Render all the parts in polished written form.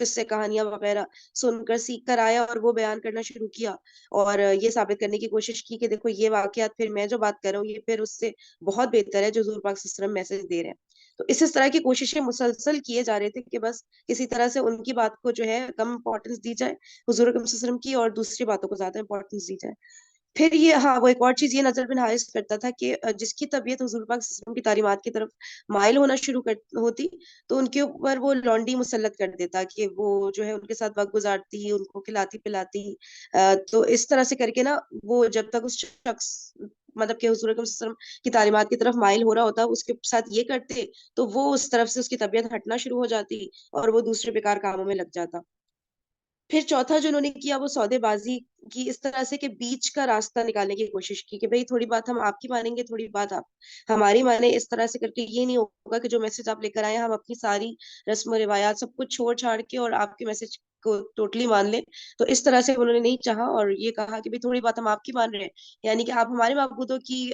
قصے کہانیاں وغیرہ سن کر سیکھ کر آیا اور وہ بیان کرنا شروع کیا اور یہ ثابت کرنے کی کوشش کی کہ دیکھو یہ واقعات پھر میں جو بات کر رہا ہوں یہ پھر اس سے بہت بہتر ہے جو حضور پاک صلی اللہ علیہ وسلم میسج دے رہے ہیں. تو اس طرح کی کوششیں مسلسل کیے جا رہے تھے کہ بس کسی طرح سے ان کی بات کو جو ہے کم امپورٹنس دی جائے حضور اکرم صلی اللہ علیہ وسلم کی اور دوسری باتوں کو زیادہ امپورٹنس دی جائے. پھر یہ ہاں وہ ایک اور چیز یہ نظر بن حارث کرتا تھا کہ جس کی طبیعت حضور پاک صلی اللہ علیہ وسلم کی تعلیمات کی طرف مائل ہونا شروع ہوتی تو ان کے اوپر وہ لونڈی مسلط کر دیتا کہ وہ جو ہے ان کے ساتھ وقت گزارتی ان کو کھلاتی پلاتی. تو اس طرح سے کر کے نا وہ جب تک اس شخص مطلب کہ حضور اکرم صلی اللہ علیہ وسلم کی تعلیمات کی طرف مائل ہو رہا ہوتا اس کے ساتھ یہ کرتے تو وہ اس طرف سے اس کی طبیعت ہٹنا شروع ہو جاتی اور وہ دوسرے بیکار کاموں میں لگ جاتا. پھر چوتھا جو انہوں نے کیا وہ سودے بازی کی اس طرح سے کہ بیچ کا راستہ نکالنے کی کوشش کی کہ بھئی تھوڑی بات ہم آپ کی مانیں گے تھوڑی بات آپ ہماری مانیں. اس طرح سے کر کے یہ نہیں ہوگا کہ جو میسج آپ لے کر آئے ہم اپنی ساری رسم و روایات سب کچھ چھوڑ چھاڑ کے اور آپ کے میسج کو ٹوٹلی مان لیں. تو اس طرح سے انہوں نے نہیں چاہا اور یہ کہا کہ بھئی تھوڑی بات ہم آپ کی مان رہے ہیں یعنی کہ آپ ہمارے معبودوں کی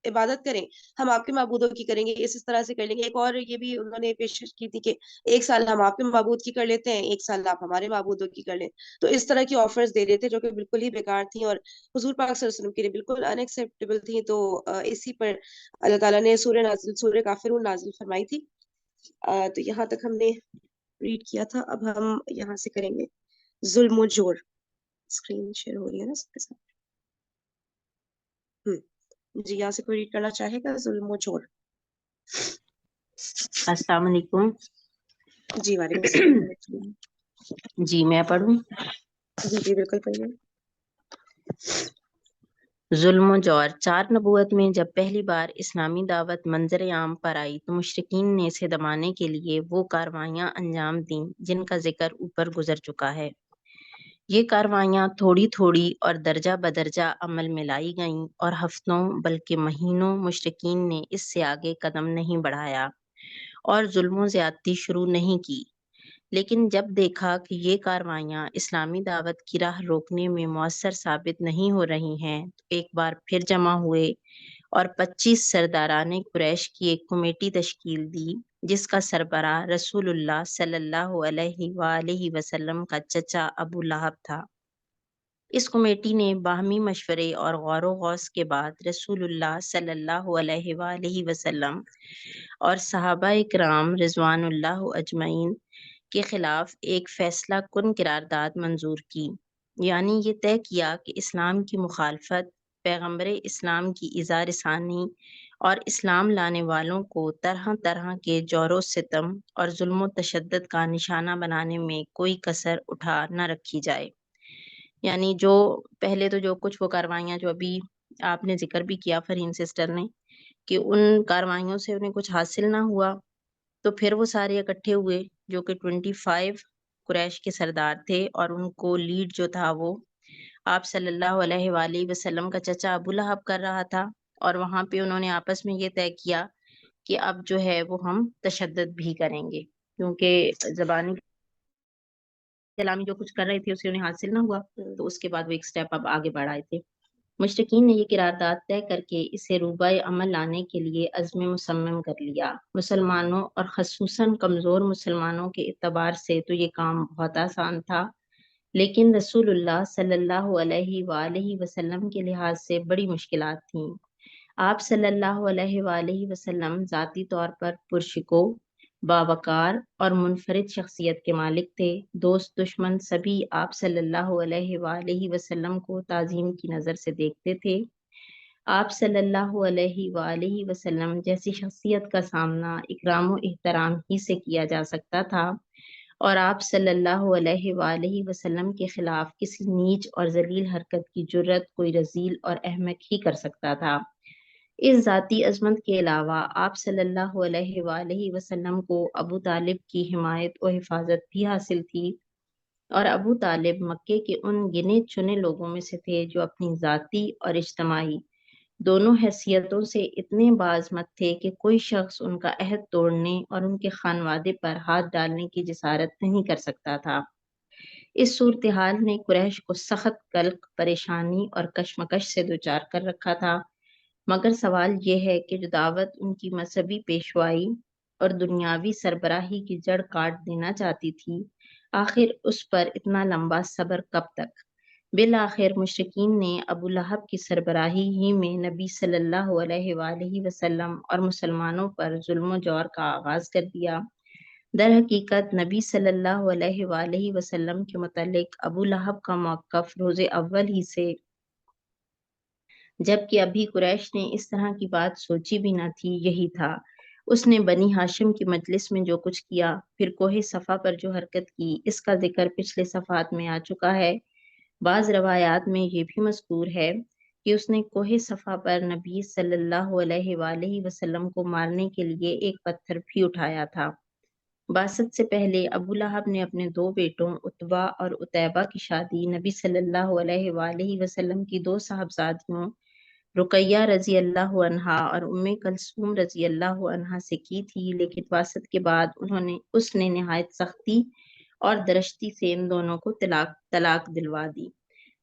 عبادت کریں ہم آپ کے معبودوں کی کریں گے اس طرح سے کر لیں گے. ایک اور یہ بھی انہوں نے پیشکش کی تھی کہ ایک سال ہم آپ کے معبود کی کر لیتے ہیں ایک سال آپ ہمارے معبودوں کی کر لیں. تو اس طرح کی آفرز دے رہے تھے جو کہ بالکل ہی بیکار تھیں اور حضور پاک صلی اللہ علیہ وسلم کے لیے بالکل ان ایکسیپٹیبل تھیں. تو اسی پر اللہ تعالیٰ نے سورہ کافرون نازل فرمائی تھی. تو یہاں تک ہم نے ریڈ کیا تھا. اب ہم یہاں سے کریں گے ظلم و جور. اسکرین شیئر ہو رہی ہے نا سب کے ساتھ. جی یہاں سے کوئی ریڈ کرنا چاہے گا ظلم و جور؟ السلام علیکم. جی وعلیکم السلام. جی میں پڑھوں. جی جی بالکل پڑھیے. ظلم و جور. 4 نبوت میں جب پہلی بار اسلامی دعوت منظر عام پر آئی تو مشرکین نے اسے دبانے کے لیے وہ کاروائیاں انجام دیں جن کا ذکر اوپر گزر چکا ہے. یہ کاروائیاں تھوڑی تھوڑی اور درجہ بدرجہ عمل میں لائی گئیں اور ہفتوں بلکہ مہینوں مشرکین نے اس سے آگے قدم نہیں بڑھایا اور ظلم و زیادتی شروع نہیں کی. لیکن جب دیکھا کہ یہ کاروائیاں اسلامی دعوت کی راہ روکنے میں مؤثر ثابت نہیں ہو رہی ہیں تو ایک بار پھر جمع ہوئے اور 25 سرداران قریش کی ایک کمیٹی تشکیل دی جس کا سربراہ رسول اللہ صلی اللہ علیہ وآلہ وسلم کا چچا ابو لہب تھا. اس کمیٹی نے باہمی مشورے اور غور و خوض کے بعد رسول اللہ صلی اللہ علیہ وآلہ وسلم اور صحابہ کرام رضوان اللہ اجمعین کے خلاف ایک فیصلہ کن قرارداد منظور کی. یعنی یہ طے کیا کہ اسلام کی مخالفت، پیغمبر اسلام کی ایذا رسانی اور اسلام لانے والوں کو طرح طرح کے جور و ستم اور ظلم و تشدد کا نشانہ بنانے میں کوئی کسر اٹھا نہ رکھی جائے. یعنی جو پہلے تو جو کچھ وہ کاروائیاں جو ابھی آپ نے ذکر بھی کیا فرین سسٹر نے کہ ان کاروائیوں سے انہیں کچھ حاصل نہ ہوا تو پھر وہ سارے اکٹھے ہوئے جو کہ 25 قریش کے سردار تھے اور ان کو لیڈ جو تھا وہ آپ صلی اللہ علیہ وآلہ وسلم کا چچا ابو لہب کر رہا تھا. اور وہاں پہ انہوں نے آپس میں یہ طے کیا کہ اب جو ہے وہ ہم تشدد بھی کریں گے کیونکہ زبانی کلامی جو کچھ کر رہے تھے اسے انہیں حاصل نہ ہوا تو اس کے بعد وہ ایک سٹیپ اب آگے بڑھائے تھے. مشرکین نے یہ قرارداد طے کر کے اسے روبہ عمل لانے کے لیے عزم مصمم کر لیا. مسلمانوں اور خصوصاً کمزور مسلمانوں کے اعتبار سے تو یہ کام بہت آسان تھا لیکن رسول اللہ صلی اللہ علیہ وآلہ وسلم کے لحاظ سے بڑی مشکلات تھیں. آپ صلی اللہ علیہ وآلہ وسلم ذاتی طور پر پرشکو، باوقار اور منفرد شخصیت کے مالک تھے. دوست دشمن سبھی آپ صلی اللہ علیہ وآلہ وسلم کو تعظیم کی نظر سے دیکھتے تھے. آپ صلی اللہ علیہ وآلہ وسلم جیسی شخصیت کا سامنا اکرام و احترام ہی سے کیا جا سکتا تھا اور آپ صلی اللہ علیہ وآلہ وسلم کے خلاف کسی نیچ اور ذلیل حرکت کی جرت کوئی رذیل اور احمق ہی کر سکتا تھا. اس ذاتی عظمت کے علاوہ آپ صلی اللہ علیہ وآلہ وسلم کو ابو طالب کی حمایت و حفاظت بھی حاصل تھی اور ابو طالب مکے کے ان گنے چنے لوگوں میں سے تھے جو اپنی ذاتی اور اجتماعی دونوں حیثیتوں سے اتنے باعظمت تھے کہ کوئی شخص ان کا عہد توڑنے اور ان کے خانوادے پر ہاتھ ڈالنے کی جسارت نہیں کر سکتا تھا. اس صورتحال نے قریش کو سخت قلق، پریشانی اور کشمکش سے دوچار کر رکھا تھا. مگر سوال یہ ہے کہ جو دعوت ان کی مذہبی پیشوائی اور دنیاوی سربراہی کی جڑ کاٹ دینا چاہتی تھی آخر اس پر اتنا لمبا صبر کب تک؟ بالآخر مشرکین نے ابو لہب کی سربراہی ہی میں نبی صلی اللہ علیہ وآلہ وسلم اور مسلمانوں پر ظلم و جور کا آغاز کر دیا۔ در حقیقت نبی صلی اللہ علیہ وآلہ وسلم کے متعلق ابو لہب کا موقف روز اول ہی سے، جبکہ ابھی قریش نے اس طرح کی بات سوچی بھی نہ تھی، یہی تھا۔ اس نے بنی ہاشم کی مجلس میں جو کچھ کیا، پھر کوہ صفا پر جو حرکت کی، اس کا ذکر پچھلے صفحات میں آ چکا ہے۔ بعض روایات میں یہ بھی مذکور ہے کہ اس نے کوہ صفا پر نبی صلی اللہ علیہ وآلہ وسلم کو مارنے کے لیے ایک پتھر بھی اٹھایا تھا۔ بعثت سے پہلے ابو لہب نے اپنے دو بیٹوں عتبہ اور عتیبہ کی شادی نبی صلی اللہ علیہ وآلہ وسلم کی دو صاحبزادیوں رقیہ رضی اللہ عنہا اور ام کلثوم رضی اللہ عنہا سے کی تھی، لیکن بعثت کے بعد اس نے نہایت سختی اور درشتی سے ان دونوں کو طلاق دلوا دی۔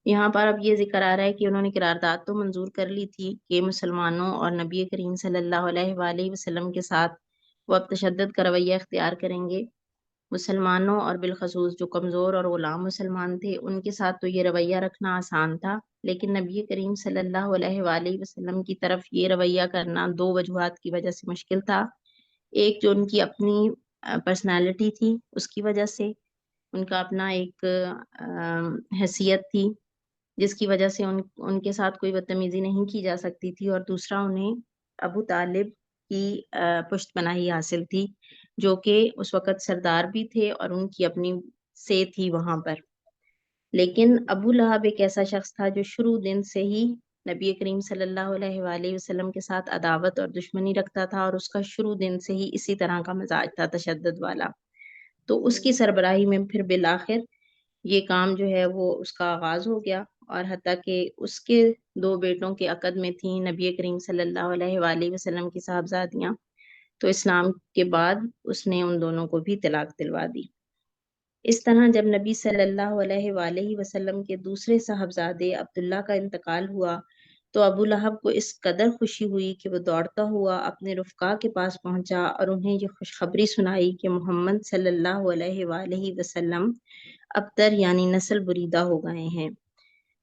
یہاں پر اب یہ ذکر آ رہا ہے کہ انہوں نے قرارداد تو منظور کر لی تھی کہ مسلمانوں اور نبی کریم صلی اللہ علیہ وآلہ وسلم کے ساتھ وہ اب تشدد کا رویہ اختیار کریں گے۔ مسلمانوں اور بالخصوص جو کمزور اور غلام مسلمان تھے ان کے ساتھ تو یہ رویہ رکھنا آسان تھا، لیکن نبی کریم صلی اللہ علیہ وآلہ وسلم کی طرف یہ رویہ کرنا دو وجوہات کی وجہ سے مشکل تھا۔ ایک جو ان کی اپنی پرسنالٹی تھی، اس کی وجہ سے ان کا اپنا ایک حیثیت تھی جس کی وجہ سے ان کے ساتھ کوئی بدتمیزی نہیں کی جا سکتی تھی، اور دوسرا انہیں ابو طالب کی پشت پناہی حاصل تھی جو کہ اس وقت سردار بھی تھے اور ان کی اپنی سے تھی وہاں پر۔ لیکن ابو لہب ایک ایسا شخص تھا جو شروع دن سے ہی نبی کریم صلی اللہ علیہ وآلہ وسلم کے ساتھ عداوت اور دشمنی رکھتا تھا، اور اس کا شروع دن سے ہی اسی طرح کا مزاج تھا، تشدد والا۔ تو اس کی سربراہی میں پھر بالآخر یہ کام جو ہے وہ اس کا آغاز ہو گیا، اور حتیٰ کہ اس کے دو بیٹوں کے عقد میں تھیں نبی کریم صلی اللہ علیہ وآلہ وسلم کی صاحبزادیاں، تو اسلام کے بعد اس نے ان دونوں کو بھی طلاق دلوا دی۔ اس طرح جب نبی صلی اللہ علیہ وآلہ وسلم کے دوسرے صاحبزادے عبداللہ کا انتقال ہوا تو ابو لہب کو اس قدر خوشی ہوئی کہ وہ دوڑتا ہوا اپنے رفقا کے پاس پہنچا اور انہیں یہ خوشخبری سنائی کہ محمد صلی اللہ علیہ وآلہ وسلم ابتر یعنی نسل بریدہ ہو گئے ہیں۔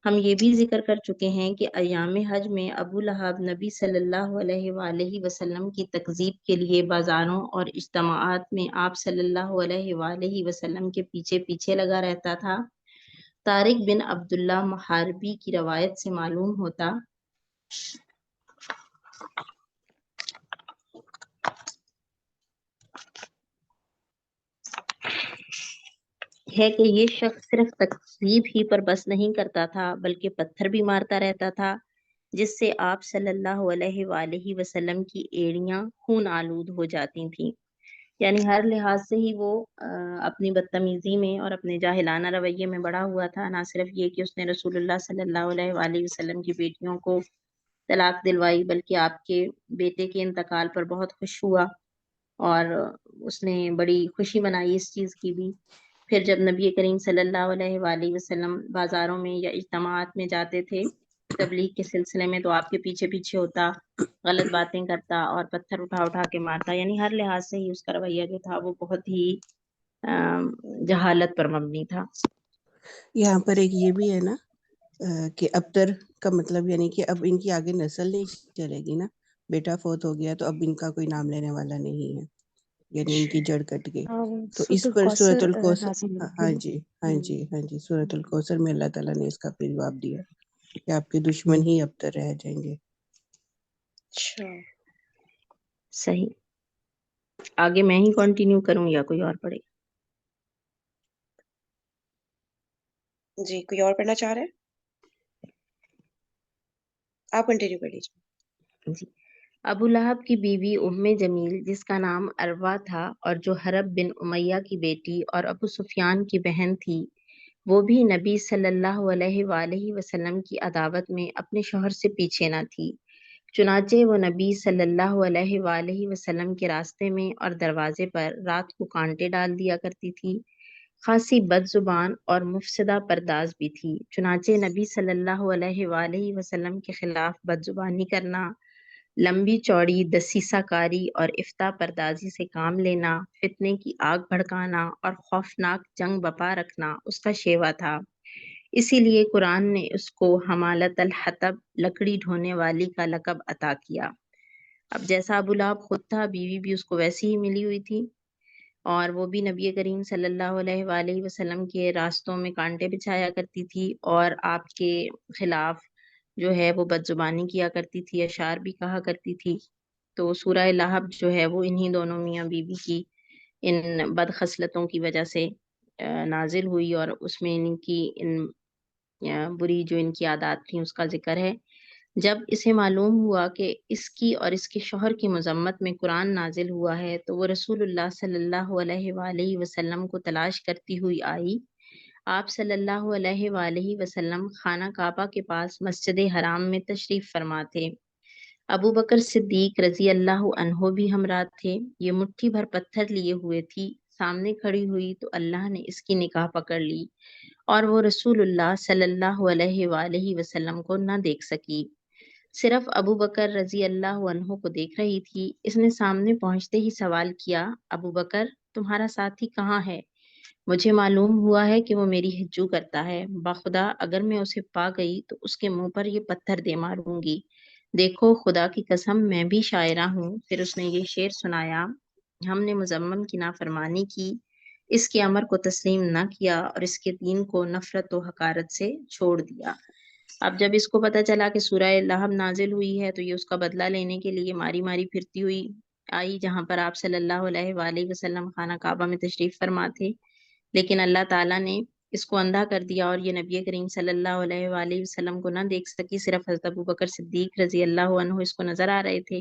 ہم یہ بھی ذکر کر چکے ہیں کہ ایام حج میں ابو لہب نبی صلی اللہ علیہ وآلہ وسلم کی تکذیب کے لیے بازاروں اور اجتماعات میں آپ صلی اللہ علیہ وآلہ وسلم کے پیچھے پیچھے لگا رہتا تھا۔ طارق بن عبداللہ محاربی کی روایت سے معلوم ہوتا ہے کہ یہ شخص صرف تکذیب ہی پر بس نہیں کرتا تھا بلکہ پتھر بھی مارتا رہتا تھا، جس سے آپ صلی اللہ علیہ وآلہ وسلم کی ایڑیاں خون آلود ہو جاتی تھیں۔ یعنی ہر لحاظ سے ہی وہ اپنی بدتمیزی میں اور اپنے جاہلانہ رویے میں بڑا ہوا تھا۔ نہ صرف یہ کہ اس نے رسول اللہ صلی اللہ علیہ وآلہ وسلم کی بیٹیوں کو طلاق دلوائی، بلکہ آپ کے بیٹے کے انتقال پر بہت خوش ہوا اور اس نے بڑی خوشی منائی اس چیز کی بھی۔ پھر جب نبی کریم صلی اللہ علیہ وآلہ وسلم بازاروں میں یا اجتماعات میں جاتے تھے تبلیغ کے سلسلے میں تو آپ کے پیچھے پیچھے ہوتا، غلط باتیں کرتا اور پتھر اٹھا اٹھا کے مارتا، یعنی ہر لحاظ سے ہی اس کا رویہ جو تھا وہ بہت ہی جہالت پر مبنی تھا۔ یہاں پر ایک یہ بھی ہے نا کہ ابتر کا مطلب یعنی کہ اب ان کی آگے نسل نہیں چلے گی نا، بیٹا فوت ہو گیا تو اب ان کا کوئی نام لینے والا نہیں ہے، یعنی ان کی جڑ کٹ گئی۔ تو اس پر سورۃ الکوثر، ہاں جی ہاں جی ہاں جی، سورۃ الکوثر میں اللہ تعالیٰ نے اس کا پھر جواب دیا کہ آپ کے دشمن ہی ابتر رہ جائیں گے۔ اچھا صحیح، آگے میں ہی کنٹینیو کروں یا کوئی اور پڑھے؟ جی، کوئی اور پڑھنا چاہ رہے ہیں؟ آپ کنٹینیو کر لیجیے۔ جی، ابو لہب کی بیوی ام جمیل جس کا نام عروہ تھا اور جو حرب بن امیہ کی بیٹی اور ابو سفیان کی بہن تھی، وہ بھی نبی صلی اللہ علیہ وآلہ وسلم کی عداوت میں اپنے شوہر سے پیچھے نہ تھی۔ چنانچہ وہ نبی صلی اللہ علیہ وآلہ وسلم کے راستے میں اور دروازے پر رات کو کانٹے ڈال دیا کرتی تھی۔ خاصی بد زبان اور مفسدہ پرداز بھی تھی، چنانچہ نبی صلی اللہ علیہ وآلہ وسلم کے خلاف بد زبانی کرنا، لمبی چوڑی دسیسہ کاری اور افتاء پردازی سے کام لینا، فتنے کی آگ بھڑکانا اور خوفناک جنگ بپا رکھنا اس کا شیوا تھا۔ اسی لیے قرآن نے اس کو حمالت الحطب، لکڑی ڈھونے والی کا لقب عطا کیا۔ اب جیسا ابو لہب خود تھا، بیوی بھی اس کو ویسی ہی ملی ہوئی تھی، اور وہ بھی نبی کریم صلی اللہ علیہ وآلہ وسلم کے راستوں میں کانٹے بچھایا کرتی تھی، اور آپ کے خلاف جو ہے وہ بد زبانی کیا کرتی تھی، اشعار بھی کہا کرتی تھی۔ تو سورہ لہب جو ہے وہ انہی دونوں میاں بیوی کی ان بد خصلتوں کی وجہ سے نازل ہوئی، اور اس میں ان کی بری جو ان کی عادات تھیں اس کا ذکر ہے۔ جب اسے معلوم ہوا کہ اس کی اور اس کے شوہر کی مذمت میں قرآن نازل ہوا ہے، تو وہ رسول اللہ صلی اللہ علیہ وآلہ وسلم کو تلاش کرتی ہوئی آئی۔ آپ صلی اللہ علیہ وآلہ وسلم خانہ کعبہ کے پاس مسجد حرام میں تشریف فرما تھے۔ ابو بکر صدیق رضی اللہ عنہ بھی ہمراہ تھے۔ یہ مٹھی بھر پتھر لیے ہوئے تھی، سامنے کھڑی ہوئی تو اللہ نے اس کی نگاہ پکڑ لی، اور وہ رسول اللہ صلی اللہ علیہ وآلہ وسلم کو نہ دیکھ سکی، صرف ابو بکر رضی اللہ عنہ کو دیکھ رہی تھی۔ اس نے سامنے پہنچتے ہی سوال کیا، ابو بکر تمہارا ساتھی کہاں ہے؟ مجھے معلوم ہوا ہے کہ وہ میری ہجو کرتا ہے، بخدا اگر میں اسے پا گئی تو اس کے منہ پر یہ پتھر دے ماروں گی۔ دیکھو خدا کی قسم میں بھی شاعرہ ہوں۔ پھر اس نے یہ شعر سنایا، ہم نے مزمم کی نافرمانی کی، اس کے امر کو تسلیم نہ کیا، اور اس کے دین کو نفرت و حقارت سے چھوڑ دیا۔ اب جب اس کو پتہ چلا کہ سورہ لہب نازل ہوئی ہے، تو یہ اس کا بدلہ لینے کے لیے ماری ماری پھرتی ہوئی آئی جہاں پر آپ صلی اللہ علیہ وآلہ وسلم خانہ کعبہ میں تشریف فرما تھے، لیکن اللہ تعالیٰ نے اس کو اندھا کر دیا، اور یہ نبی کریم صلی اللہ علیہ وآلہ وسلم کو نہ دیکھ سکی، صرف حضرت ابو بکر صدیق رضی اللہ عنہ اس کو نظر آ رہے تھے۔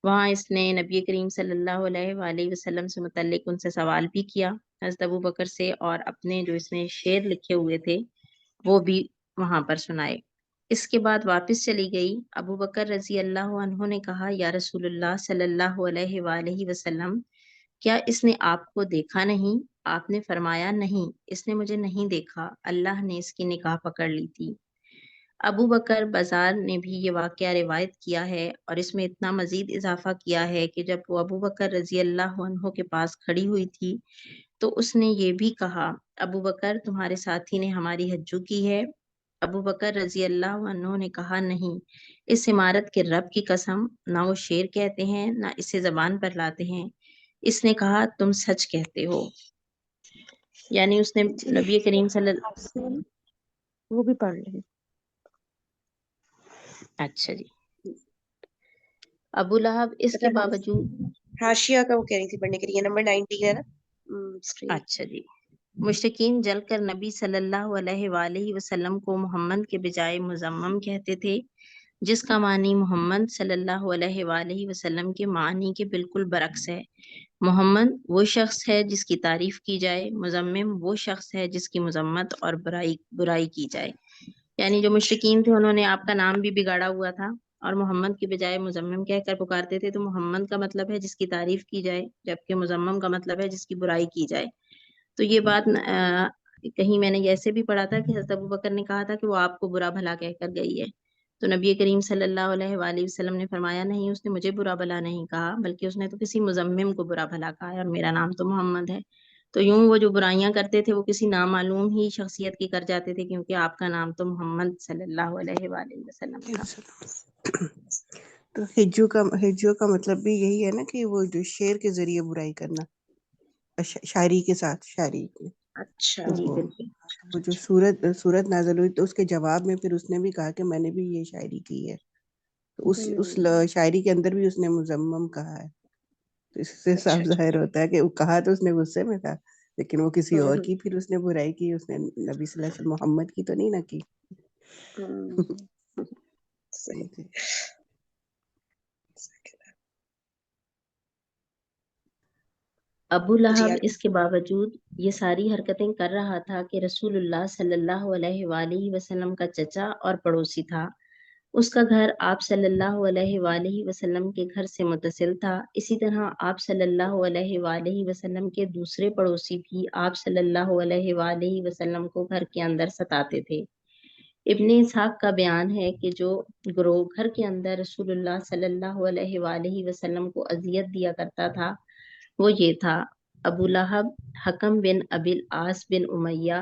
وہاں اس نے نبی کریم صلی اللہ علیہ وآلہ وسلم سے متعلق ان سے سوال بھی کیا، حضرت ابو بکر سے، اور اپنے جو اس نے شعر لکھے ہوئے تھے وہ بھی وہاں پر سنائے۔ اس کے بعد واپس چلی گئی۔ ابو بکر رضی اللہ عنہ نے کہا، یا رسول اللہ صلی اللہ علیہ وآلہ وسلم، کیا اس نے آپ کو دیکھا نہیں؟ آپ نے فرمایا، نہیں، اس نے مجھے نہیں دیکھا، اللہ نے اس کی نگاہ پکڑ لی تھی۔ ابو بکر بازار نے بھی یہ واقعہ روایت کیا ہے، اور اس میں اتنا مزید اضافہ کیا ہے کہ جب وہ ابو بکر رضی اللہ عنہ کے پاس کھڑی ہوئی تھی تو اس نے یہ بھی کہا، ابو بکر تمہارے ساتھی نے ہماری حجو کی ہے؟ ابو بکر رضی اللہ عنہ نے کہا، نہیں، اس عمارت کے رب کی قسم، نہ وہ شعر کہتے ہیں نہ اسے زبان پر لاتے ہیں۔ اس نے کہا، تم سچ کہتے ہو۔ یعنی اس نے نبی کریم صلی اللہ، وہ بھی پڑھ لیں۔ اچھا جی، ابو لہب اس کے باوجود، حاشیہ کا وہ کہہ رہی تھی پڑھنے کے لیے، نمبر 19 ہے نا اسکرین۔ اچھا جی، مشرکین جل کر نبی صلی اللہ علیہ وآلہ وسلم کو محمد کے بجائے مزمم کہتے تھے، جس کا معنی محمد صلی اللہ علیہ وآلہ وسلم کے معنی کے بالکل برعکس ہے۔ محمد وہ شخص ہے جس کی تعریف کی جائے، مذمم وہ شخص ہے جس کی مذمت اور برائی کی جائے۔ یعنی جو مشرکین تھے انہوں نے آپ کا نام بھی بگاڑا ہوا تھا، اور محمد کی بجائے مذمم کہہ کر پکارتے تھے۔ تو محمد کا مطلب ہے جس کی تعریف کی جائے، جبکہ مذمم کا مطلب ہے جس کی برائی کی جائے۔ تو یہ بات کہیں میں نے ایسے بھی پڑھا تھا کہ حضرت ابو بکر نے کہا تھا کہ وہ آپ کو برا بھلا کہہ کر گئی ہے، تو نبی کریم صلی اللہ علیہ وآلہ وسلم نے فرمایا، نہیں، اس نے مجھے برا بھلا نہیں کہا، بلکہ اس نے تو کسی مذمم کو برا بھلا کہا ہے، اور میرا نام تو محمد ہے۔ تو یوں وہ جو برائیاں کرتے تھے وہ کسی نامعلوم ہی شخصیت کی کر جاتے تھے، کیونکہ آپ کا نام تو محمد صلی اللہ علیہ وآلہ وسلم تھا۔ تو ہجو کا مطلب بھی یہی ہے نا کہ وہ جو شعر کے ذریعے برائی کرنا، شاعری کے ساتھ شاعری کی۔ اچھا تو جی بالکل۔ وہ جو سورت نازل ہوئی تو اس کے جواب میں پھر اس نے بھی کہا کہ میں نے بھی یہ شاعری کی ہے، تو اس شاعری کے اندر بھی اس نے مذمم کہا ہے۔ تو اس سے صاف ظاہر ہوتا ہے کہ وہ کہا تو اس نے غصے میں تھا، لیکن وہ کسی اور کی پھر اس نے برائی کی، اس نے نبی صلی اللہ علیہ وسلم محمد کی تو نہیں نہ کی۔ ابو لہب اس کے باوجود یہ ساری حرکتیں کر رہا تھا کہ رسول اللہ صلی اللہ علیہ وآلہ وسلم کا چچا اور پڑوسی تھا۔ اس کا گھر آپ صلی اللہ علیہ وآلہ وسلم کے گھر سے متصل تھا۔ اسی طرح آپ صلی اللہ علیہ وآلہ وسلم کے دوسرے پڑوسی بھی آپ صلی اللہ علیہ وآلہ وسلم کو گھر کے اندر ستاتے تھے۔ ابن اسحاق کا بیان ہے کہ جو گروہ گھر کے اندر رسول اللہ صلی اللہ علیہ وآلہ وسلم کو اذیت دیا کرتا تھا وہ یہ تھا: ابو لہب، حکم بن ابی العاص بن امیہ،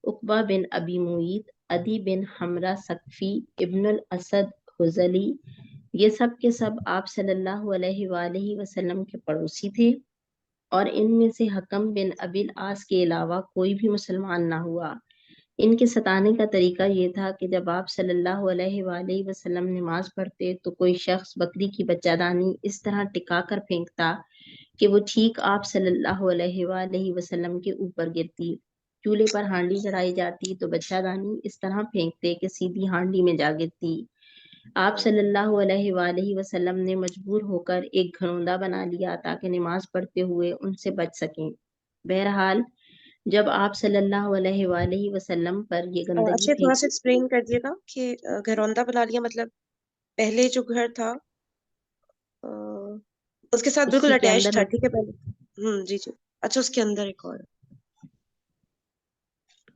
عقبہ بن ابی معیط، عدی بن حمرہ ثقفی، ابن الاسد حذلی. یہ سب کے سب آپ صلی اللہ علیہ وآلہ وسلم کے پڑوسی تھے، اور ان میں سے حکم بن ابی العاص کے علاوہ کوئی بھی مسلمان نہ ہوا. ان کے ستانے کا طریقہ یہ تھا کہ جب آپ صلی اللہ علیہ وآلہ وسلم نماز پڑھتے تو کوئی شخص بکری کی بچہ دانی اس طرح ٹکا کر پھینکتا کہ وہ ٹھیک آپ صلی اللہ علیہ وآلہ وسلم کے اوپر گرتی. چولہے پر ہانڈی چڑھائی جاتی تو بچہ دانی اس طرح پھینکتے کہ سیدھی ہانڈی میں جا گرتی. آپ صلی اللہ علیہ وآلہ وسلم نے مجبور ہو کر ایک گھروندہ بنا لیا تاکہ نماز پڑھتے ہوئے ان سے بچ سکیں. بہرحال جب آپ صلی اللہ علیہ وآلہ وسلم پر یہ گندگی اچھا تھوڑا سا پھینکی. ایکسپلین کر دیے گا کہ گھروندہ بنا لیا مطلب پہلے جو گھر تھا اس کے ساتھ بالکل اسی کے اٹیچ اندر تھا، ٹھیک ہے پہلے جی جی. اچھا اس کے اندر ایک اور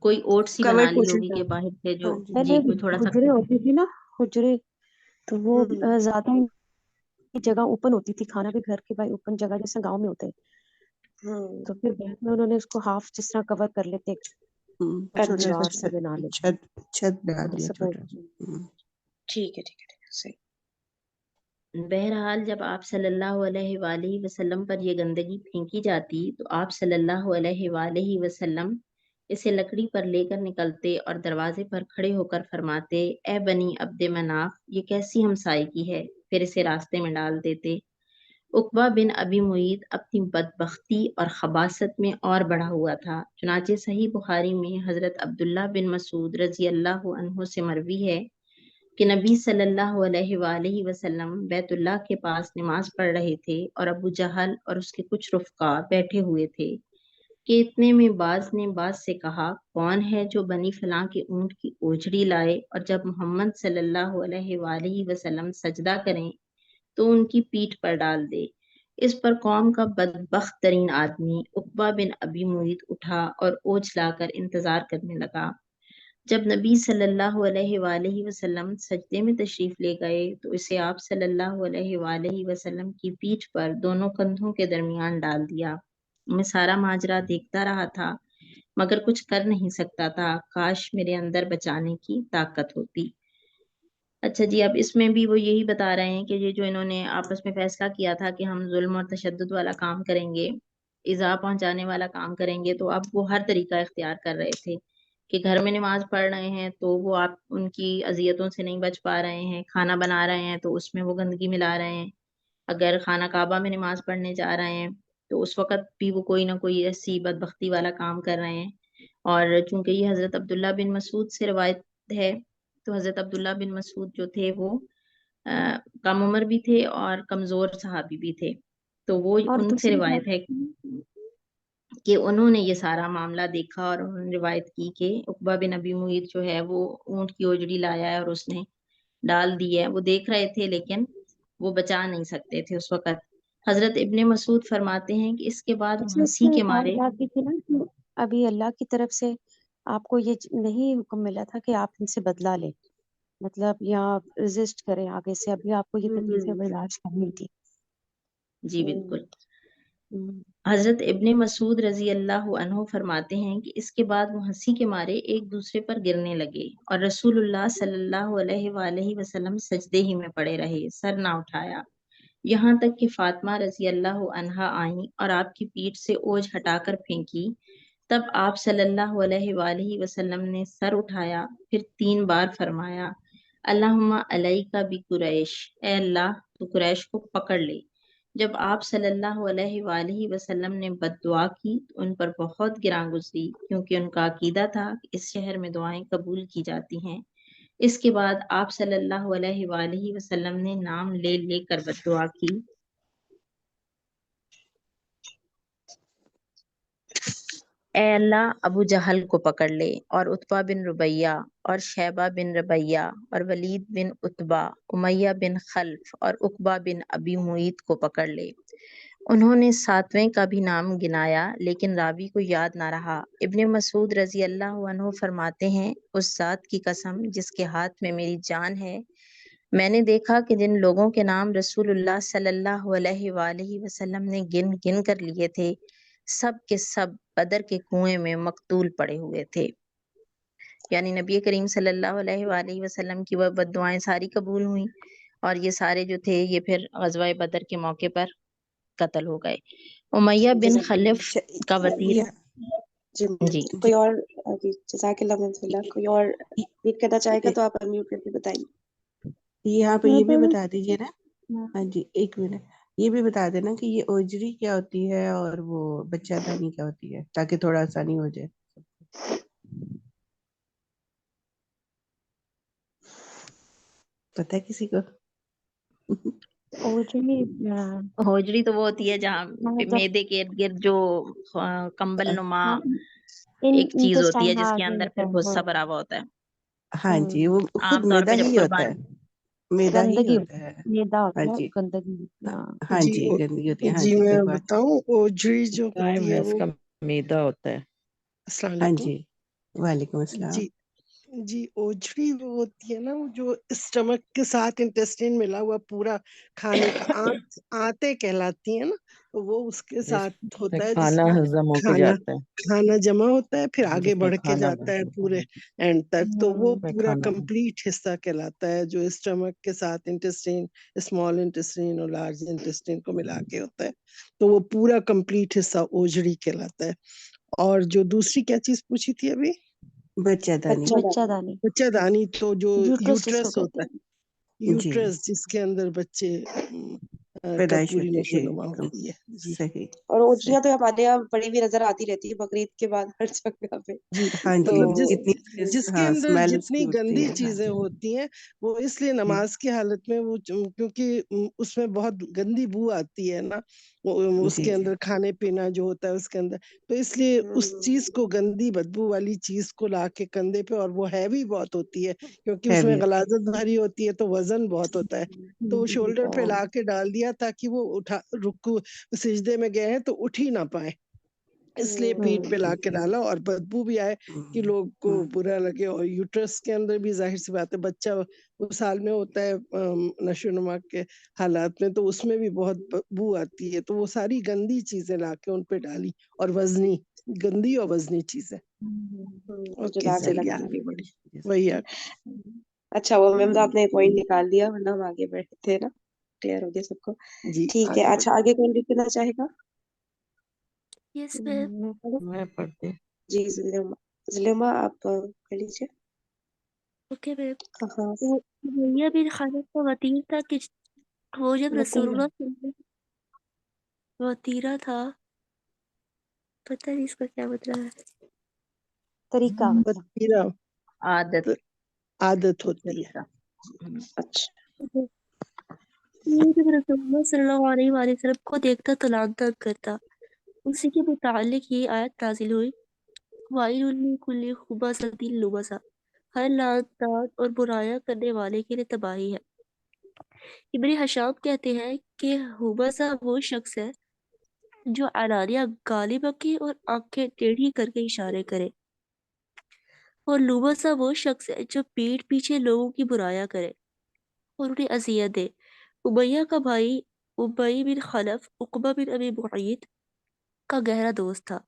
کوئی اوٹ سی بنا کورڈ لی پورشن ہوگی تھا. کہ باہر سے جو ہاں جی پہلے جی کوئی تھوڑا سا. حجرے ہوتی تھی نا، حجرے، تو وہ ہوں زیادہ جگہ اوپن ہوتی تھی، کھانا بھی گھر کے باہر اوپن جگہ جیسے گاؤں میں ہوتے ہیں. ہوں تو پھر بعد میں انہوں نے اس کو ہاف جس طرح کور کر لیتے، چھوٹا اچھا سا دیوار سے بنا لیتے چھت ڈال دیا سپورٹ. چھوٹا سا. ٹھیک ہے صحیح. بہرحال جب آپ صلی اللہ علیہ وآلہ وسلم پر یہ گندگی پھینکی جاتی تو آپ صلی اللہ علیہ وآلہ وسلم اسے لکڑی پر لے کر نکلتے اور دروازے پر کھڑے ہو کر فرماتے: اے بنی عبد مناف، یہ کیسی ہمسائیگی ہے؟ پھر اسے راستے میں ڈال دیتے. عقبہ بن ابی معیط اپنی بدبختی اور خباثت میں اور بڑھا ہوا تھا. چنانچہ صحیح بخاری میں حضرت عبداللہ بن مسعود رضی اللہ عنہ سے مروی ہے کہ نبی صلی اللہ علیہ وآلہ وسلم بیت اللہ کے پاس نماز پڑھ رہے تھے اور ابو جہل اور اس کے کچھ رفقا بیٹھے ہوئے تھے کہ اتنے میں باز نے باز سے کہا: کون ہے جو بنی فلاں کے اونٹ کی اوجڑی لائے اور جب محمد صلی اللہ علیہ وآلہ وسلم سجدہ کریں تو ان کی پیٹھ پر ڈال دے؟ اس پر قوم کا بدبخت ترین آدمی عقبہ بن ابی معیط اٹھا اور اوجھ لا کر انتظار کرنے لگا. جب نبی صلی اللہ علیہ وآلہ وسلم سجدے میں تشریف لے گئے تو اسے آپ صلی اللہ علیہ وآلہ وسلم کی پیٹھ پر دونوں کندھوں کے درمیان ڈال دیا. میں سارا ماجرا دیکھتا رہا تھا مگر کچھ کر نہیں سکتا تھا، کاش میرے اندر بچانے کی طاقت ہوتی. اچھا جی، اب اس میں بھی وہ یہی بتا رہے ہیں کہ یہ جو انہوں نے آپس میں فیصلہ کیا تھا کہ ہم ظلم اور تشدد والا کام کریں گے، ایذا پہنچانے والا کام کریں گے، تو اب وہ ہر طریقہ اختیار کر رہے تھے کہ گھر میں نماز پڑھ رہے ہیں تو وہ آپ ان کی اذیتوں سے نہیں بچ پا رہے ہیں، کھانا بنا رہے ہیں تو اس میں وہ گندگی ملا رہے ہیں، اگر خانہ کعبہ میں نماز پڑھنے جا رہے ہیں تو اس وقت بھی وہ کوئی نہ کوئی ایسی بدبختی والا کام کر رہے ہیں. اور چونکہ یہ حضرت عبداللہ بن مسعود سے روایت ہے تو حضرت عبداللہ بن مسعود جو تھے وہ کم عمر بھی تھے اور کمزور صحابی بھی تھے، تو وہ اور ان سے دوسری روایت ہے کہ انہوں نے یہ سارا معاملہ دیکھا اور انہوں نے روایت کی کہ عقبہ بن ابی معیط جو ہے وہ اونٹ کی اوجڑی لایا ہے اور اس نے ڈال دی ہے. وہ دیکھ رہے تھے لیکن وہ بچا نہیں سکتے تھے اس وقت. حضرت ابن مسعود فرماتے ہیں کہ اس کے بعد وہ اس ہنسی میں کے ایک اور مارے. بات بھی تھی نا کہ ابھی اللہ کی طرف سے آپ کو یہ نہیں حکم ملا تھا کہ آپ ان سے بدلہ لیں، مطلب یا ریزسٹ کریں آگے سے، ابھی آپ کو یہ تکلیفیں برداشت کرنی تھی. جی بالکل. ہم، حضرت ابن مسعود رضی اللہ عنہ فرماتے ہیں کہ اس کے بعد وہ ہنسی کے مارے ایک دوسرے پر گرنے لگے اور رسول اللہ صلی اللہ علیہ وآلہ وسلم سجدے ہی میں پڑے رہے، سر نہ اٹھایا، یہاں تک کہ فاطمہ رضی اللہ عنہا آئیں اور آپ کی پیٹھ سے اوجھ ہٹا کر پھینکی. تب آپ صلی اللہ علیہ وآلہ وسلم نے سر اٹھایا، پھر 3 بار فرمایا: اللہم علیک بقریش، اے اللہ تو قریش کو پکڑ لے. جب آپ صلی اللہ علیہ وآلہ وسلم نے بد دعا کی تو ان پر بہت گراں گزری، کیونکہ ان کا عقیدہ تھا کہ اس شہر میں دعائیں قبول کی جاتی ہیں. اس کے بعد آپ صلی اللہ علیہ وآلہ وسلم نے نام لے لے کر بد دعا کی: اے اللہ ابو جہل کو پکڑ لے اور عتبہ بن ربیہ اور شیبہ بن ربیہ اور ولید بن عتبہ، امیہ بن خلف اور عقبہ بن ابی معیط کو پکڑ لے. انہوں نے 7ویں کا بھی نام گنایا لیکن راوی کو یاد نہ رہا۔ ابن مسعود رضی اللہ عنہ فرماتے ہیں، اس ذات کی قسم جس کے ہاتھ میں میری جان ہے، میں نے دیکھا کہ جن لوگوں کے نام رسول اللہ صلی اللہ علیہ وآلہ وسلم نے گن گن کر لیے تھے، سب کے سب بدر کے کنویں میں مقتول پڑے ہوئے تھے۔ یعنی نبی کریم صلی اللہ علیہ وآلہ وسلم کی وہ بد دعائیں ساری قبول ہوئیں، اور یہ سارے جو تھے یہ پھر غزوہ بدر کے موقع پر قتل ہو گئے۔ امیہ بن جزاک اللہ خلف کا وطیرہ، جی جی کوئی اور جزاک اللہ اللہ کوئی اور ریڈ کرنا چاہے گا تو آپ انمیوٹ کر کے بتائیے۔ یہاں پہ یہ بھی بتا دیجیے نا، ہاں جی ایک منٹ، یہ بھی بتا دینا کہ یہ اوجری کیا ہوتی ہے اور وہ بچہ دانی کیا ہوتی ہے، تاکہ تھوڑا آسانی ہو جائے۔ پتہ ہے کسی کو؟ اوجری ہوجری تو وہ ہوتی ہے جہاں جب میدے کے ارد گرد جو کمبل نما ایک چیز ہوتی ہے انٹسٹائن جس ہاں کے اندر پھر غصہ بھرا ہوا ہوتا ہے۔ ہاں جی وہ خود عام طور میدا پہ جب ہی ہوتا ہے، قربان میدا ہی گندگی ہوتا ہے۔ میدا ہاں ہوتا ہے، جی گندگی ہوتی ہے، ہاں۔ ہاں جی جی گندگی ہوتی ہے، ہاں جی جی میں کوئی بات۔ بتاؤں اوجری جو ٹائم ہوتی ہے ہے اس وہ، کا میدا ہوتا ہے۔ السلام ہاں علیکم جی وعلیکم السلام۔ جی جی اوجری وہ ہوتی ہے نا وہ جو اسٹمک کے ساتھ انٹسٹین ملا ہوا پورا کھانے کا آتے کہلاتی ہیں نا، تو وہ اس کے جس ساتھ میں ہوتا ہے جس کھانا میں ہضم ہو کے کھانا جاتا ہے، کھانا جمع ہوتا ہے پھر آگے جس میں بڑھ کے کھانا جاتا ہے پورے اینڈ تک، تو وہ میں پورا کھانا کمپلیٹ حصہ کہلاتا ہے جو اسٹمک کے ساتھ انٹسٹین، اسمال انٹسٹین اور لارج انٹسٹین کو ملا کے ہوتا ہے، تو وہ پورا کمپلیٹ حصہ اوجری کہلاتا ہے۔ اور جو دوسری کیا چیز پوچھی تھی ابھی؟ بچہ دانی بچہ دانی، بچہ دانی، تو جو یوٹرس جس کو یوٹرس کہتے ہوتا ہیں۔ ہے، جی یوٹرس جس کے اندر بچے کا پیدائش پوری ہوتی ہے نشو جی نما ہوتی ہے۔ جی صحیح اور اوجریاں صحیح۔ تو ہمارے یہاں بڑی ہوئی نظر آتی رہتی ہے بقرعید کے بعد ہر جگہ پہ، جی ہاں تو جی مطلب اتنی جس کے ہاں اندر اسمیل اس جتنی کی اٹھتی گندی ہے، ہاں چیزیں جی ہوتی ہیں وہ اس لیے نماز کی حالت میں وہ کیونکہ اس میں بہت گندی بو آتی ہے نا، اس جی کے جی اندر کھانے پینا جو ہوتا ہے اس کے اندر، تو اس لیے اس چیز کو گندی بدبو والی چیز کو لا کے کندھے پہ، اور وہ ہیوی بہت ہوتی ہے کیونکہ اس میں ہیوی غلاظت بھری ہوتی ہے تو وزن بہت ہوتا ہے، تو وہ شولڈر پہ لا کے ڈال دیا تاکہ وہ اٹھا رکو سجدے میں گئے ہیں تو اٹھ ہی نہ پائے، اس لیے پیٹ پہ لا کے ڈالا، اور بدبو بھی آئے کہ لوگ کو برا لگے، اور یوٹرس کے اندر بھی ظاہر سی بات ہے بچہ اس حال میں ہوتا ہے نشو و نما کے حالات میں، تو اس میں بھی بہت بو آتی ہے، تو وہ ساری گندی چیزیں لا کے ان پہ ڈالی، اور وزنی گندی اور وزنی چیزیں۔ اوکے جزاک چلیے اللہ آگے بڑھیں، جی وہی اچھا وہ میم آپ نے پوائنٹ نکال دیا ورنہ ہم آگے بڑھے تھے نا، کلیئر ہو گیا سب کو، جی ٹھیک ہے۔ آگے اچھا آگے کون لکھنا چاہے گا؟ یس میم۔ میں پڑھتے۔ جی ظلمہ آپ کر لیجیے۔ Okay ma'am. ہاں امیہ بن خلف کا وطیر تھا کہ وہ جب رسول اللہ صلی اللہ علیہ وسلم وطیرہ تھا، پتہ نہیں اس کا کیا مطلب ہے۔ طریقہ مطلب وطیرہ عادت، عادت ہوتی ہے۔ طریقہ۔ اچھا یہ جب رسول اللہ صلی اللہ علیہ وآلہ وسلم کو دیکھتا تو لعن طلب کرتا، اسی کے متعلق یہ آیت نازل ہوئی، وَإِنُّ لِكُلِّ خُمَزَةٍ لُمَزَةٍ، ہر لعنتدار اور برائیاں کرنے والے کے لیے تباہی ہے۔ ابن حشام کہتے ہیں کہ ہمزہ وہ شخص ہے جو علانیہ گالی بکے اور آنکھیں ٹیڑھی کر کے اشارے کرے، اور لمزہ وہ شخص ہے جو پیٹھ پیچھے لوگوں کی برائیاں کرے اور انہیں اذیت دے۔ امیہ کا بھائی ابی بن خلف عقبہ بن ابی معیط کا گہرا دوست تھا۔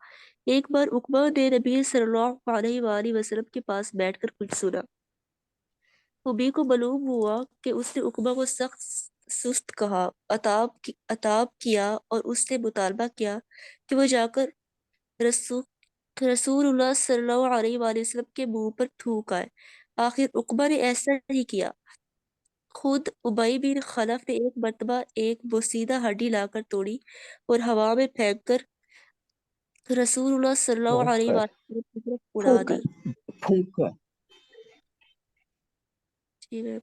ایک بار عقبہ نے نبی صلی اللہ علیہ وآلہ وسلم کے پاس بیٹھ کر کچھ سنا۔ ابی کو معلوم ہوا کہ اس نے عقبہ کو سخت سست کہا، عتاب کیا اور اس سے مطالبہ کیا کہ وہ جا کر رسول اللہ صلی اللہ علیہ وآلہ وسلم کے منہ پر تھوک آئے۔ آخر عقبہ نے ایسا ہی کیا۔ خود ابی بن خلف نے ایک مرتبہ ایک بوسیدہ ہڈی لا کر توڑی اور ہوا میں پھینک کر رسول اللہ صلی اللہ علیہ وآلہ وسلم کی طرف اڑا دی۔ پھونکا جی میم۔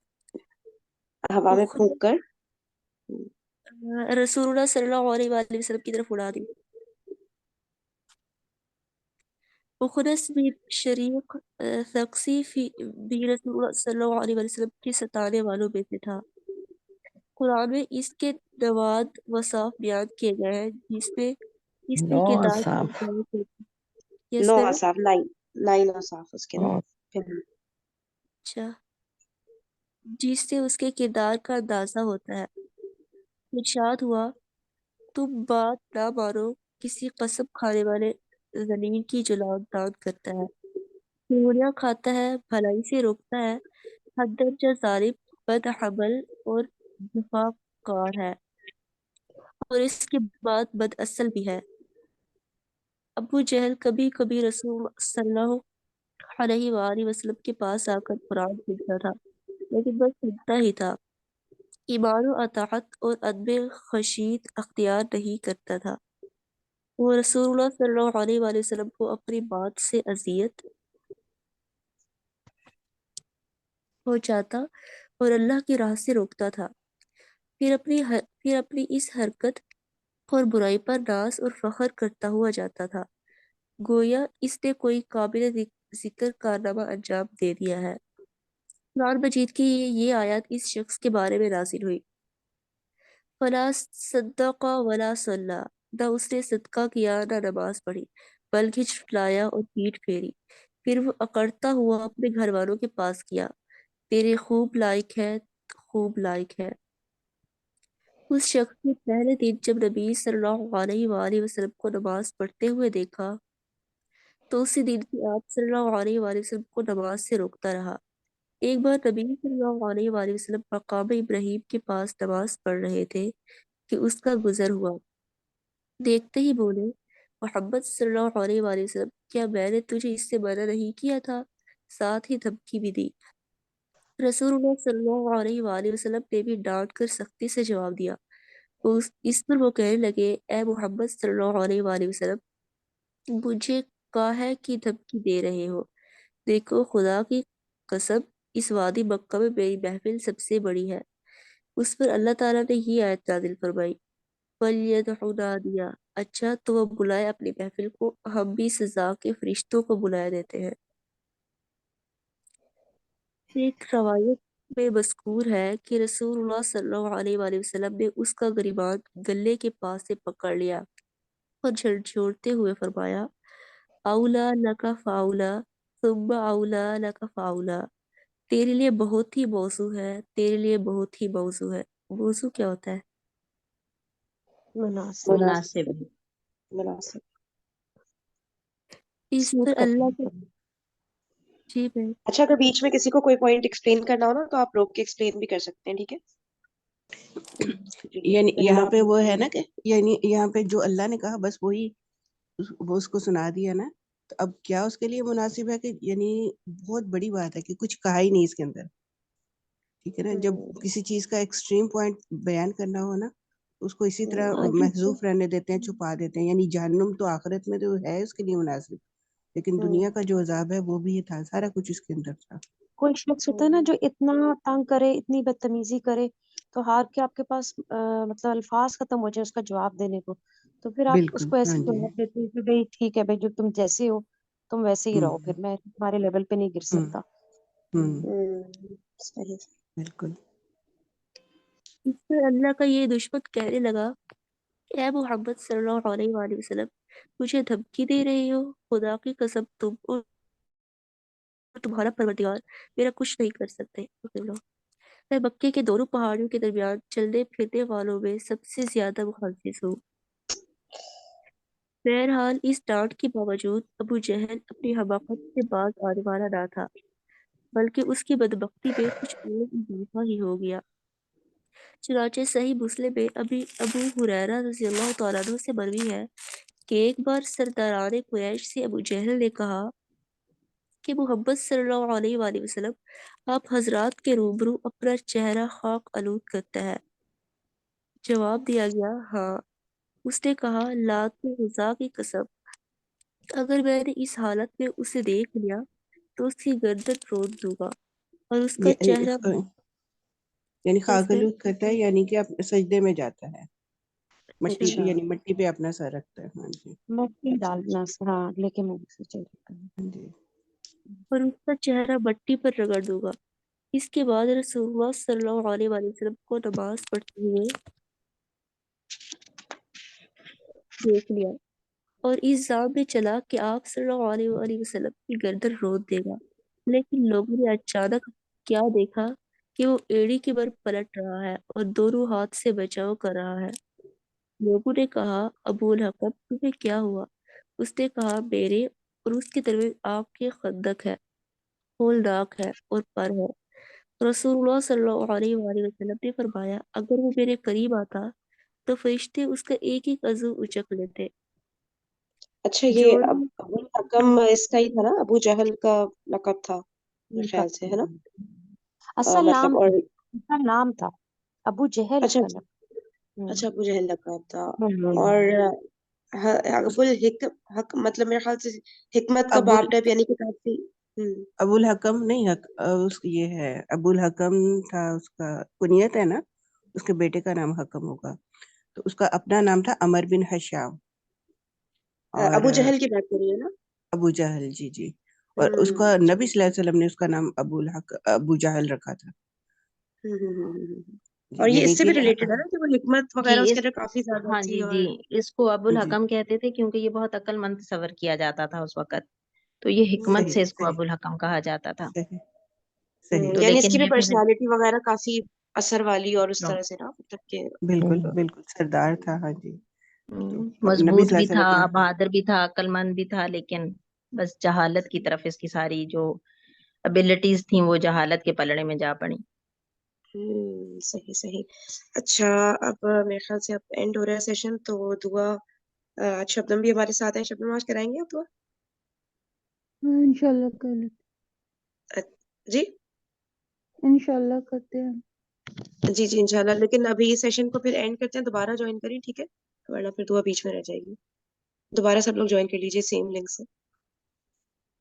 ہوا میں پھونک کر رسول اللہ صلی اللہ علیہ وآلہ وسلم کی طرف اڑا دی۔ اخنس بن شریق ثقفی بھی رسول اللہ صلی اللہ علیہ وسلم کے ستانے والوں میں سے تھا۔ قرآن میں اس کے نواد و صاف بیان کیے گئے ہیں جس میں اس نو کے کردار کی صاف بیان کی یس نو سر اصاف، 9 اصاف اس کے نا اور پھر اچھا جس سے اس کے کردار کا اندازہ ہوتا ہے۔ ارشاد ہوا تم بات نہ مانو کسی قسم کھانے والے زمین کی جو لان تان کرتا ہے، چوریاں کھاتا ہے، بھلائی سے روکتا ہے، حد درجہ ظالم، بد حمل اور جفا کار ہے، اور اس کے بعد بد اصل بھی ہے۔ ابو جہل کبھی کبھی رسول صلی اللہ علیہ وآلہ وسلم کے پاس آ کر قرآن سنتا تھا، لیکن بس سنتا ہی تھا، ایمان و اطاعت اور ادب خشیت اختیار نہیں کرتا تھا۔ وہ رسول اللہ صلی اللہ علیہ وآلہ وسلم کو اپنی بات سے اذیت ہو جاتا اور اللہ کی راہ سے روکتا تھا، پھر اپنی اس حرکت اور برائی پر ناز اور فخر کرتا ہوا جاتا تھا، گویا اس نے کوئی قابل ذکر کارنامہ انجام دے دیا ہے۔ قرآن مجید کی یہ آیات اس شخص کے بارے میں نازل ہوئی۔ فلا صدق ولا صلی، نہ اس نے صدقہ کیا نہ نماز پڑھی، بلکہ جھٹلایا اور پیٹھ پھیری۔ پھر وہ اکڑتا ہوا اپنے گھر والوں کے پاس کیا، تیرے خوب لائق ہے، خوب لائق ہے۔ اس شخص نے پہلے دن جب نبی صلی اللہ علیہ وآلہ وسلم کو نماز پڑھتے ہوئے دیکھا تو اسی دن سے آپ صلی اللہ علیہ وآلہ وسلم کو نماز سے روکتا رہا۔ ایک بار نبی صلی اللہ علیہ وآلہ وسلم مقام ابراہیم کے پاس نماز پڑھ رہے تھے کہ اس کا گزر ہوا، دیکھتے ہی بولے محمد صلی اللہ علیہ وآلہ وسلم کیا میں نے تجھے اس سے منع نہیں کیا تھا؟ ساتھ ہی دھمکی بھی دی۔ رسول اللہ صلی اللہ علیہ وآلہ وسلم نے بھی ڈانٹ کر سختی سے جواب دیا۔ اس پر وہ کہنے لگے اے محمد صلی اللہ علیہ وآلہ وسلم مجھے کاہے کی دھمکی دے رہے ہو؟ دیکھو خدا کی قسم اس وادی مکہ میں میری محفل سب سے بڑی ہے۔ اس پر اللہ تعالیٰ نے یہ آیت نازل فرمائی وَلْيَدْعُ نَادِيَهُ، اچھا تو وہ بلائے اپنی محفل کو، ہم بھی سزا کے فرشتوں کو بلائے دیتے ہیں۔ ایک روایت میں مذکور ہے کہ رسول اللہ صلی اللہ علیہ وآلہ وسلم نے اس کا گریبان گلے کے پاس سے پکڑ لیا اور جھنجھوڑتے ہوئے فرمایا اولا لک فاولا ثم اولا لک فاولا، تیرے لیے بہت ہی موزوں ہے، تیرے لیے بہت ہی موزوں ہے۔ موزوں کیا ہوتا ہے؟ مناسب مناسب۔ مناسب۔ اس سموتھ پر اللہ کرنا کے پڑے۔ جی میں اچھا اگر بیچ میں کسی کو کوئی پوائنٹ ایکسپلین کرنا ہو نا تو آپ روک کے ایکسپلین بھی کر سکتے ہیں، ٹھیک ہے؟ جی یعنی پھر یہاں آپ پہ وہ ہے نا کہ یعنی یہاں پہ جو اللہ نے کہا بس وہی وہ اس کو سنا دیا نا، تو اب کیا اس کے لیے مناسب ہے کہ یعنی بہت بڑی بات ہے کہ کچھ کہا ہی نہیں اس کے اندر، ٹھیک ہے نا؟ جب کسی چیز کا ایکسٹریم پوائنٹ بیان کرنا ہو نا اس کو اسی طرح آگے محذوف رہنے دیتے ہیں، چھپا دیتے ہیں، یعنی جہنم تو آخرت میں تو ہے اس کے لیے مناسب، لیکن دنیا کا جو عذاب ہے وہ بھی یہ تھا، سارا کچھ اس کے اندر تھا۔ کوئی شخص ہوتا ہے نا جو اتنا تنگ کرے، اتنی بدتمیزی کرے، تو ہار کے آپ کے پاس مطلب الفاظ ختم ہو جائے اس کا جواب دینے کو، تو پھر آپ اس بالکل کو ہاں ایسے جی جواب دیتے ہیں کہ بھائی ٹھیک ہے بھائی جو تم جیسے ہو تم ویسے ہی رہو، پھر میں تمہارے لیول پہ نہیں گر ہوں سکتا۔ صحیح۔ بالکل۔ اس پر اللہ کا یہ دشمن کہنے لگا اے محمد صلی اللہ علیہ وآلہ وسلم مجھے دھمکی دے رہے ہو؟ خدا کی قسم تم اور تمہارا پروردگار میرا کچھ نہیں کر سکتے۔ میں مکے کے دونوں پہاڑیوں کے درمیان چلنے پھرنے والوں میں سب سے زیادہ مخنث ہوں۔ بہرحال اس ڈانٹ کے باوجود ابو جہل اپنی حماقت سے باز آنے والا نہ تھا، بلکہ اس کی بدبختی میں کچھ اور اضافہ ہی ہو گیا۔ چنانچہ صحیح مسلم میں ابو ہریرہ رضی اللہ تعالیٰ عنہ سے مروی ہے کہ ایک بار سرداران قریش سے ابو جہل نے کہا کہ محمد صلی اللہ علیہ وآلہ وسلم آپ حضرات کے روبرو اپنا چہرہ خاک آلود کرتا ہے؟ جواب دیا گیا ہاں۔ اس نے کہا لات و عزا کی قسم اگر میں نے اس حالت میں اسے دیکھ لیا تو اس کی گردن توڑ دوں گا اور اس کا چہرہ یعنی یس خاک میم آلود کرتا ہے یعنی کہ سجدے میں جاتا ہے، مٹی اچھا یعنی مٹی پہ اپنا سر رکھتا ہے۔ ہاں جی مٹی اچھا ڈالنا ہاں لیکن منہ سے چہرے کرنا۔ ہاں جی اور اس کا چہرہ مٹی پر رگڑ دوں گا۔ اس کے بعد رسول اللہ صلی اللہ علیہ وآلہ وسلم کو نماز پڑھتے ہوئے دیکھ لیا اور اس ذہن میں چلا کہ آپ صلی اللہ علیہ وآلہ وسلم کی گردن روت دے گا، لیکن لوگوں نے اچانک کیا دیکھا کہ وہ ایڑی کے بر پلٹ رہا ہے اور دونوں ہاتھ سے بچاؤ کر رہا ہے۔ لوگوں نے کہا ابو الحکم تمہیں کیا ہوا؟ اس نے کہا میرے اور اس کے درمیان آگ کے خندق ہے، ہولناک ہے اور پر ہے۔ رسول اللہ صلی اللہ علیہ وآلہ وسلم نے فرمایا اگر وہ میرے قریب آتا تو فرشتے اس کا ایک ایک عضو اچک لیتے۔ اچھا یہ جارڈن ابو الحکم اس کا ہی تھا نا، ابو جہل کا لقب تھا میرے خیال سے، ہے نا؟ اصل نام مطلب اور اصل نام تھا ابو جہل اچھا کا لقب۔ اچھا ابو جہل لقب تھا۔ اور ابو الحکم مطلب میرے خیال سے حکمت کا ابو باپ ٹائپ، یعنی کہ کافی ابو الحکم نہیں یہ ہے ابو الحکم تھا اس کا کنیت ہے نا، اس کے بیٹے کا نام حکم ہوگا، تو اس کا اپنا نام تھا عمر بن حشام، اور ابو جہل کی بات کر رہی ہے نا؟ ابو جہل جی اور اس کا نبی صلی اللہ علیہ وسلم نے اس کا نام ابو جہل رکھا تھا۔ اور یہ یعنی اس سے بھی کہ ریلیٹڈ ہے نا کہ وہ حکمت جی وغیرہ اس اس کے اندر کافی زیادہ ہاں تھی، جی اور جی اس کو ابو جی الحکم کہتے تھے کیونکہ یہ بہت عقل مند تصور کیا جاتا تھا اس وقت، تو یہ حکمت صحیح سے اس کو صحیح ابو الحکم کہا جاتا تھا۔ صحیح صحیح تو یعنی اس لیکن کی بھی یہ پھر پرسنالٹی وغیرہ کافی اثر والی اور اس طرح سے نا، مطلب کہ بالکل بالکل سردار تھا، ہاں جی۔ تو اب نبی مضبوط صلی بھی اللہ علیہ تھا، وسلم نے بہادر بھی تھا، عقل مند بھی تھا، لیکن بس جہالت کی طرف اس کی ساری جو ابیلٹیز تھیں وہ جہالت کے پلڑے میں جا پڑی۔ صحیح صحیح۔ اچھا اب میرے خیال سے اب اینڈ ہو رہا ہے سیشن، تو دعا آج شبنم بھی ہمارے ساتھ ہے، شبنم آج کرائیں گے آپ دعا؟ ہاں انشاءاللہ کر لیتے، جی انشاءاللہ کرتے ہیں۔ جی انشاءاللہ، لیکن ابھی اس سیشن کو پھر اینڈ کرتے ہیں، دوبارہ جوائن کریں ٹھیک ہے، ورنہ پھر دعا بیچ میں رہ جائے گی۔ دوبارہ سب لوگ جوائن کر لیجیے سیم لنک سے۔